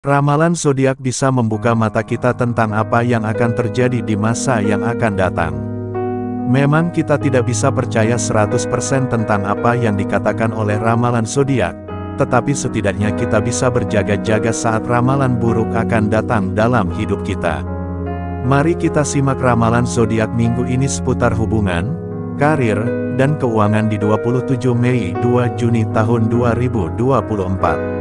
Ramalan zodiak bisa membuka mata kita tentang apa yang akan terjadi di masa yang akan datang. Memang kita tidak bisa percaya 100% tentang apa yang dikatakan oleh ramalan zodiak, tetapi setidaknya kita bisa berjaga-jaga saat ramalan buruk akan datang dalam hidup kita. Mari kita simak ramalan zodiak minggu ini seputar hubungan, karir, dan keuangan di 27 Mei 2 Juni tahun 2024.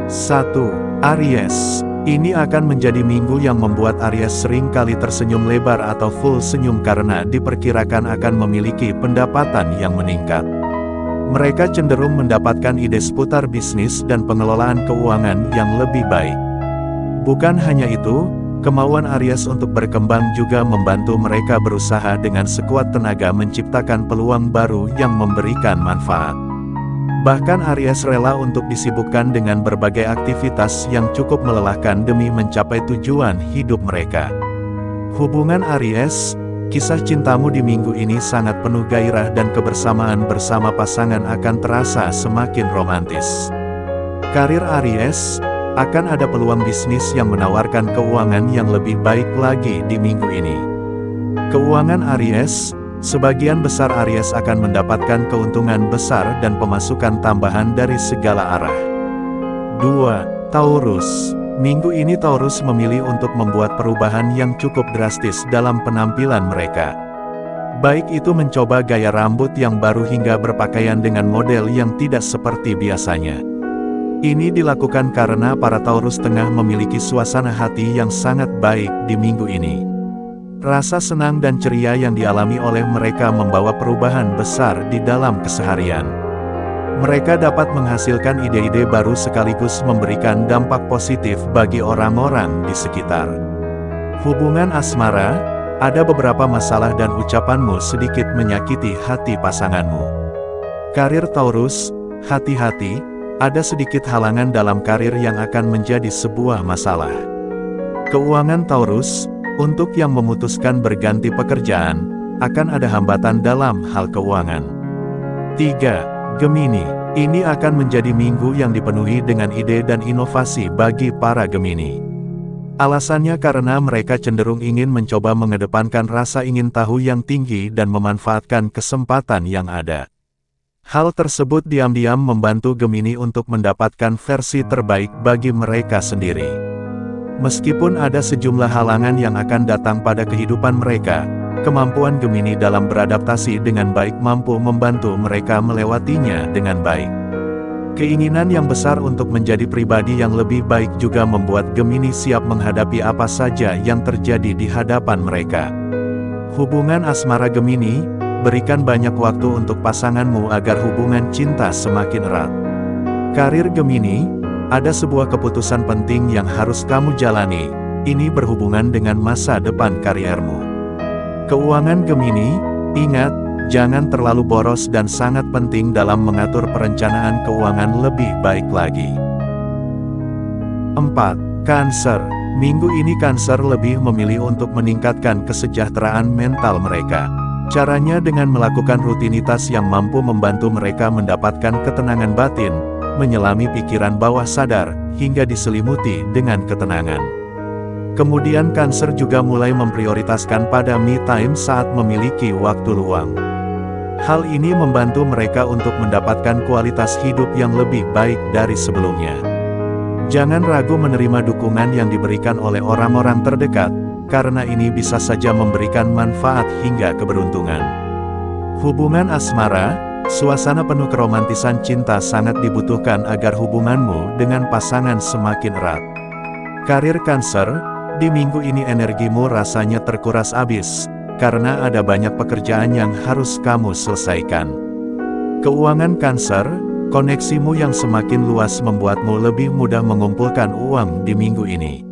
1. Aries. Ini akan menjadi minggu yang membuat Aries sering kali tersenyum lebar atau full senyum karena diperkirakan akan memiliki pendapatan yang meningkat. Mereka cenderung mendapatkan ide seputar bisnis dan pengelolaan keuangan yang lebih baik. Bukan hanya itu, kemauan Aries untuk berkembang juga membantu mereka berusaha dengan sekuat tenaga menciptakan peluang baru yang memberikan manfaat. Bahkan Aries rela untuk disibukkan dengan berbagai aktivitas yang cukup melelahkan demi mencapai tujuan hidup mereka. Hubungan Aries, kisah cintamu di minggu ini sangat penuh gairah dan kebersamaan bersama pasangan akan terasa semakin romantis. Karir Aries, akan ada peluang bisnis yang menawarkan keuangan yang lebih baik lagi di minggu ini. Keuangan Aries, sebagian besar Aries akan mendapatkan keuntungan besar dan pemasukan tambahan dari segala arah. 2. Taurus. Minggu ini Taurus memilih untuk membuat perubahan yang cukup drastis dalam penampilan mereka. Baik itu mencoba gaya rambut yang baru hingga berpakaian dengan model yang tidak seperti biasanya. Ini dilakukan karena para Taurus tengah memiliki suasana hati yang sangat baik di minggu ini. Rasa senang dan ceria yang dialami oleh mereka membawa perubahan besar di dalam keseharian. Mereka dapat menghasilkan ide-ide baru sekaligus memberikan dampak positif bagi orang-orang di sekitar. Hubungan asmara, ada beberapa masalah dan ucapanmu sedikit menyakiti hati pasanganmu. Karir Taurus, hati-hati, ada sedikit halangan dalam karir yang akan menjadi sebuah masalah. Keuangan Taurus, untuk yang memutuskan berganti pekerjaan, akan ada hambatan dalam hal keuangan. 3. Gemini. Ini akan menjadi minggu yang dipenuhi dengan ide dan inovasi bagi para Gemini. Alasannya karena mereka cenderung ingin mencoba mengedepankan rasa ingin tahu yang tinggi dan memanfaatkan kesempatan yang ada. Hal tersebut diam-diam membantu Gemini untuk mendapatkan versi terbaik bagi mereka sendiri. Meskipun ada sejumlah halangan yang akan datang pada kehidupan mereka, kemampuan Gemini dalam beradaptasi dengan baik mampu membantu mereka melewatinya dengan baik. Keinginan yang besar untuk menjadi pribadi yang lebih baik juga membuat Gemini siap menghadapi apa saja yang terjadi di hadapan mereka. Hubungan asmara Gemini, berikan banyak waktu untuk pasanganmu agar hubungan cinta semakin erat. Karir Gemini, ada sebuah keputusan penting yang harus kamu jalani, ini berhubungan dengan masa depan kariermu. Keuangan Gemini, ingat, jangan terlalu boros dan sangat penting dalam mengatur perencanaan keuangan lebih baik lagi. 4. Cancer. Minggu ini Cancer lebih memilih untuk meningkatkan kesejahteraan mental mereka. Caranya dengan melakukan rutinitas yang mampu membantu mereka mendapatkan ketenangan batin, menyelami pikiran bawah sadar, hingga diselimuti dengan ketenangan. Kemudian Cancer juga mulai memprioritaskan pada me time saat memiliki waktu luang. Hal ini membantu mereka untuk mendapatkan kualitas hidup yang lebih baik dari sebelumnya. Jangan ragu menerima dukungan yang diberikan oleh orang-orang terdekat, karena ini bisa saja memberikan manfaat hingga keberuntungan. Hubungan asmara, suasana penuh keromantisan cinta sangat dibutuhkan agar hubunganmu dengan pasangan semakin erat. Karir Cancer, di minggu ini energimu rasanya terkuras habis, karena ada banyak pekerjaan yang harus kamu selesaikan. Keuangan Cancer, koneksimu yang semakin luas membuatmu lebih mudah mengumpulkan uang di minggu ini.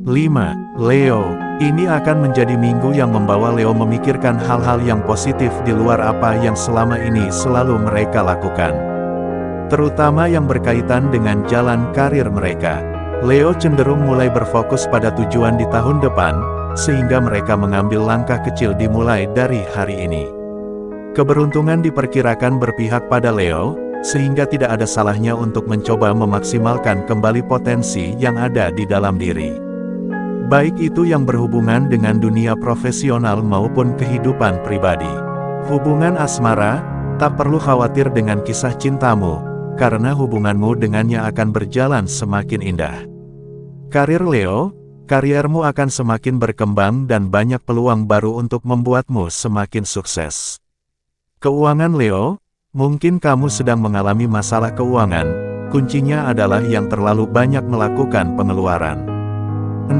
5. Leo. Ini akan menjadi minggu yang membawa Leo memikirkan hal-hal yang positif di luar apa yang selama ini selalu mereka lakukan. Terutama yang berkaitan dengan jalan karir mereka. Leo cenderung mulai berfokus pada tujuan di tahun depan, sehingga mereka mengambil langkah kecil dimulai dari hari ini. Keberuntungan diperkirakan berpihak pada Leo, sehingga tidak ada salahnya untuk mencoba memaksimalkan kembali potensi yang ada di dalam diri. Baik itu yang berhubungan dengan dunia profesional maupun kehidupan pribadi. Hubungan asmara, tak perlu khawatir dengan kisah cintamu, karena hubunganmu dengannya akan berjalan semakin indah. Karir Leo, kariermu akan semakin berkembang dan banyak peluang baru untuk membuatmu semakin sukses. Keuangan Leo, mungkin kamu sedang mengalami masalah keuangan, kuncinya adalah yang terlalu banyak melakukan pengeluaran. 6.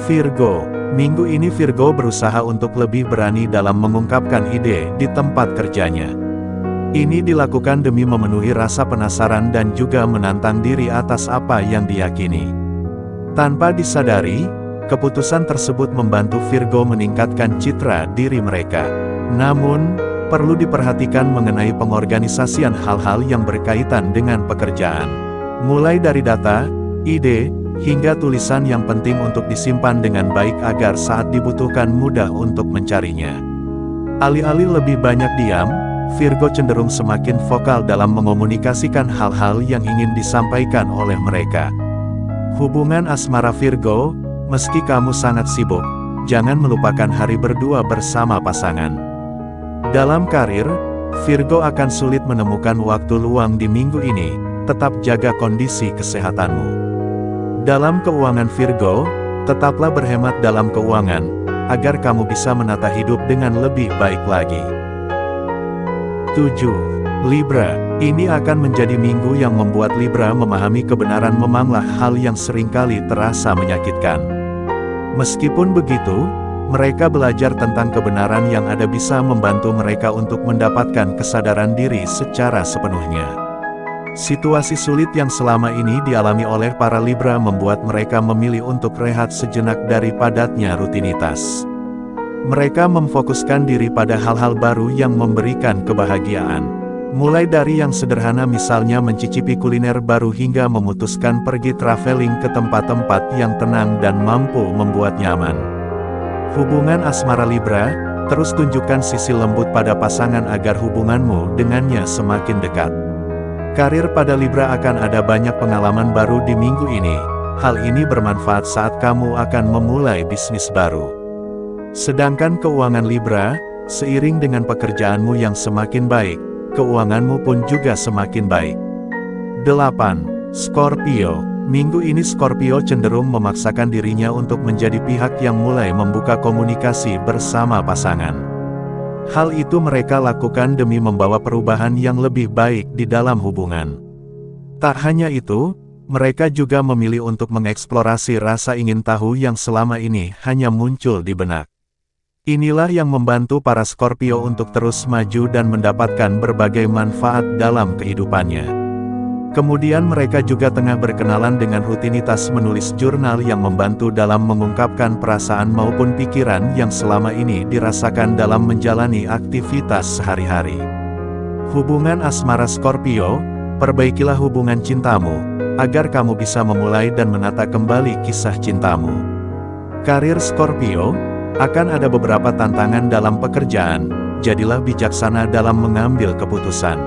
Virgo, minggu ini Virgo berusaha untuk lebih berani dalam mengungkapkan ide di tempat kerjanya. Ini dilakukan demi memenuhi rasa penasaran dan juga menantang diri atas apa yang diyakini. Tanpa disadari, keputusan tersebut membantu Virgo meningkatkan citra diri mereka. Namun, perlu diperhatikan mengenai pengorganisasian hal-hal yang berkaitan dengan pekerjaan. Mulai dari data, ide, hingga tulisan yang penting untuk disimpan dengan baik agar saat dibutuhkan mudah untuk mencarinya. Alih-alih lebih banyak diam, Virgo cenderung semakin vokal dalam mengomunikasikan hal-hal yang ingin disampaikan oleh mereka. Hubungan asmara Virgo, meski kamu sangat sibuk, jangan melupakan hari berdua bersama pasangan. Dalam karir, Virgo akan sulit menemukan waktu luang di minggu ini, tetap jaga kondisi kesehatanmu. Dalam keuangan Virgo, tetaplah berhemat dalam keuangan, agar kamu bisa menata hidup dengan lebih baik lagi. 7. Libra, ini akan menjadi minggu yang membuat Libra memahami kebenaran memanglah hal yang seringkali terasa menyakitkan. Meskipun begitu, mereka belajar tentang kebenaran yang ada bisa membantu mereka untuk mendapatkan kesadaran diri secara sepenuhnya. Situasi sulit yang selama ini dialami oleh para Libra membuat mereka memilih untuk rehat sejenak dari padatnya rutinitas. Mereka memfokuskan diri pada hal-hal baru yang memberikan kebahagiaan. Mulai dari yang sederhana misalnya mencicipi kuliner baru hingga memutuskan pergi traveling ke tempat-tempat yang tenang dan mampu membuat nyaman. Hubungan asmara Libra, terus tunjukkan sisi lembut pada pasangan agar hubunganmu dengannya semakin dekat. Karir pada Libra akan ada banyak pengalaman baru di minggu ini. Hal ini bermanfaat saat kamu akan memulai bisnis baru. Sedangkan keuangan Libra, seiring dengan pekerjaanmu yang semakin baik, keuanganmu pun juga semakin baik. 8. Scorpio, minggu ini Scorpio cenderung memaksakan dirinya untuk menjadi pihak yang mulai membuka komunikasi bersama pasangan. Hal itu mereka lakukan demi membawa perubahan yang lebih baik di dalam hubungan. Tak hanya itu, mereka juga memilih untuk mengeksplorasi rasa ingin tahu yang selama ini hanya muncul di benak. Inilah yang membantu para Scorpio untuk terus maju dan mendapatkan berbagai manfaat dalam kehidupannya. Kemudian mereka juga tengah berkenalan dengan rutinitas menulis jurnal yang membantu dalam mengungkapkan perasaan maupun pikiran yang selama ini dirasakan dalam menjalani aktivitas sehari-hari. Hubungan asmara Scorpio, perbaikilah hubungan cintamu, agar kamu bisa memulai dan menata kembali kisah cintamu. Karir Scorpio, akan ada beberapa tantangan dalam pekerjaan, jadilah bijaksana dalam mengambil keputusan.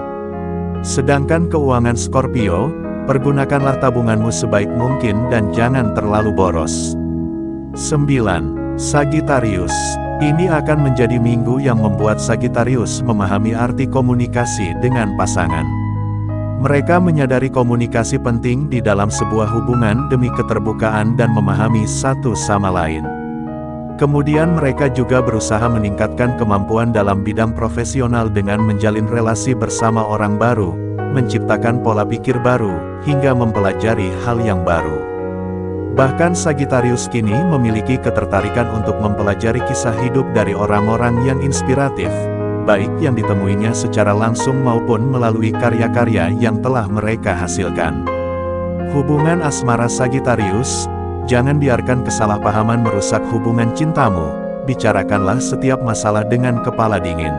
Sedangkan keuangan Scorpio, pergunakanlah tabunganmu sebaik mungkin dan jangan terlalu boros. 9. Sagittarius, ini akan menjadi minggu yang membuat Sagittarius memahami arti komunikasi dengan pasangan. Mereka menyadari komunikasi penting di dalam sebuah hubungan demi keterbukaan dan memahami satu sama lain. Kemudian mereka juga berusaha meningkatkan kemampuan dalam bidang profesional dengan menjalin relasi bersama orang baru, menciptakan pola pikir baru, hingga mempelajari hal yang baru. Bahkan Sagittarius kini memiliki ketertarikan untuk mempelajari kisah hidup dari orang-orang yang inspiratif, baik yang ditemuinya secara langsung maupun melalui karya-karya yang telah mereka hasilkan. Hubungan asmara Sagittarius, jangan biarkan kesalahpahaman merusak hubungan cintamu, bicarakanlah setiap masalah dengan kepala dingin.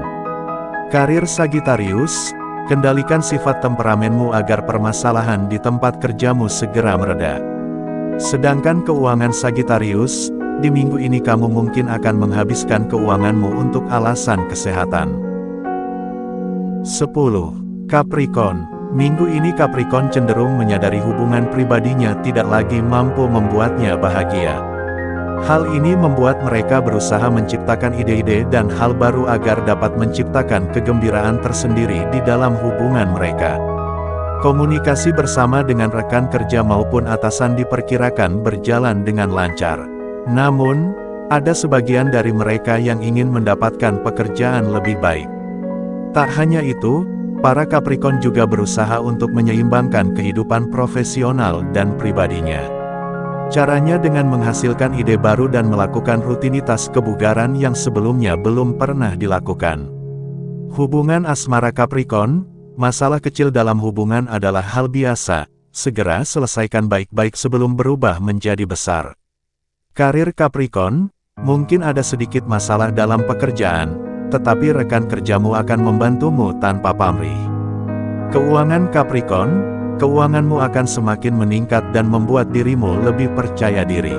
Karir Sagittarius, kendalikan sifat temperamenmu agar permasalahan di tempat kerjamu segera mereda. Sedangkan keuangan Sagittarius, di minggu ini kamu mungkin akan menghabiskan keuanganmu untuk alasan kesehatan. 10. Capricorn, Minggu ini Capricorn cenderung menyadari hubungan pribadinya tidak lagi mampu membuatnya bahagia. Hal ini membuat mereka berusaha menciptakan ide-ide dan hal baru agar dapat menciptakan kegembiraan tersendiri di dalam hubungan mereka. Komunikasi bersama dengan rekan kerja maupun atasan diperkirakan berjalan dengan lancar. Namun, ada sebagian dari mereka yang ingin mendapatkan pekerjaan lebih baik. Tak hanya itu, para Capricorn juga berusaha untuk menyeimbangkan kehidupan profesional dan pribadinya. Caranya dengan menghasilkan ide baru dan melakukan rutinitas kebugaran yang sebelumnya belum pernah dilakukan. Hubungan asmara Capricorn, masalah kecil dalam hubungan adalah hal biasa, segera selesaikan baik-baik sebelum berubah menjadi besar. Karir Capricorn, mungkin ada sedikit masalah dalam pekerjaan, tetapi rekan kerjamu akan membantumu tanpa pamrih. Keuangan Capricorn, keuanganmu akan semakin meningkat dan membuat dirimu lebih percaya diri.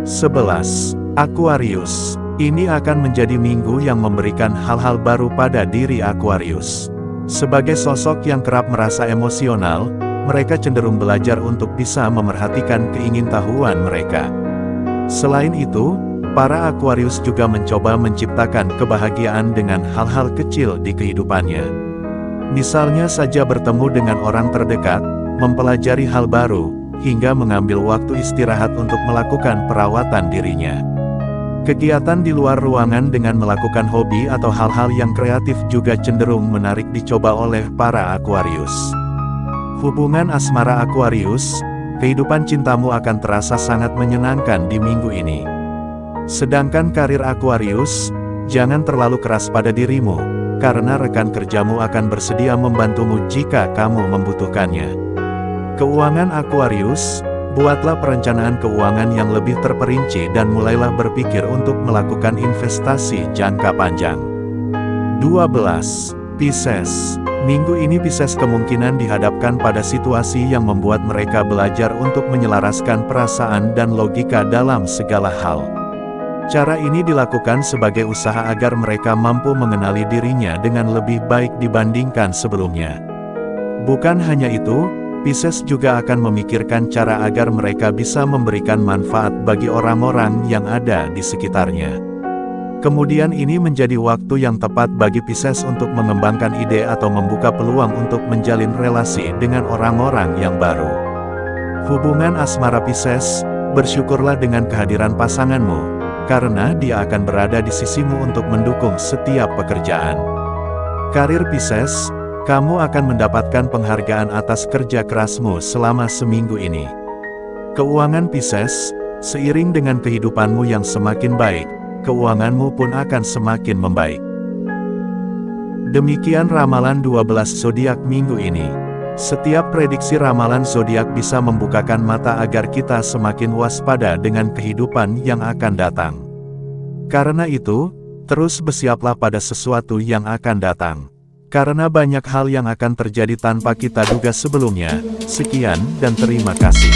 11. Aquarius. Ini akan menjadi minggu yang memberikan hal-hal baru pada diri Aquarius. Sebagai sosok yang kerap merasa emosional, mereka cenderung belajar untuk bisa memerhatikan keingintahuan mereka. Selain itu, para Aquarius juga mencoba menciptakan kebahagiaan dengan hal-hal kecil di kehidupannya. Misalnya saja bertemu dengan orang terdekat, mempelajari hal baru, hingga mengambil waktu istirahat untuk melakukan perawatan dirinya. Kegiatan di luar ruangan dengan melakukan hobi atau hal-hal yang kreatif juga cenderung menarik dicoba oleh para Aquarius. Hubungan asmara Aquarius, kehidupan cintamu akan terasa sangat menyenangkan di minggu ini. Sedangkan karir Aquarius, jangan terlalu keras pada dirimu, karena rekan kerjamu akan bersedia membantumu jika kamu membutuhkannya. Keuangan Aquarius, buatlah perencanaan keuangan yang lebih terperinci dan mulailah berpikir untuk melakukan investasi jangka panjang. 12. Pisces. Minggu ini Pisces kemungkinan dihadapkan pada situasi yang membuat mereka belajar untuk menyelaraskan perasaan dan logika dalam segala hal. Cara ini dilakukan sebagai usaha agar mereka mampu mengenali dirinya dengan lebih baik dibandingkan sebelumnya. Bukan hanya itu, Pisces juga akan memikirkan cara agar mereka bisa memberikan manfaat bagi orang-orang yang ada di sekitarnya. Kemudian ini menjadi waktu yang tepat bagi Pisces untuk mengembangkan ide atau membuka peluang untuk menjalin relasi dengan orang-orang yang baru. Hubungan asmara Pisces, bersyukurlah dengan kehadiran pasanganmu, karena dia akan berada di sisimu untuk mendukung setiap pekerjaan. Karir Pisces, kamu akan mendapatkan penghargaan atas kerja kerasmu selama seminggu ini. Keuangan Pisces, seiring dengan kehidupanmu yang semakin baik, keuanganmu pun akan semakin membaik. Demikian ramalan 12 zodiak minggu ini. Setiap prediksi ramalan zodiak bisa membukakan mata agar kita semakin waspada dengan kehidupan yang akan datang. Karena itu, terus bersiaplah pada sesuatu yang akan datang. Karena banyak hal yang akan terjadi tanpa kita duga sebelumnya. Sekian dan terima kasih.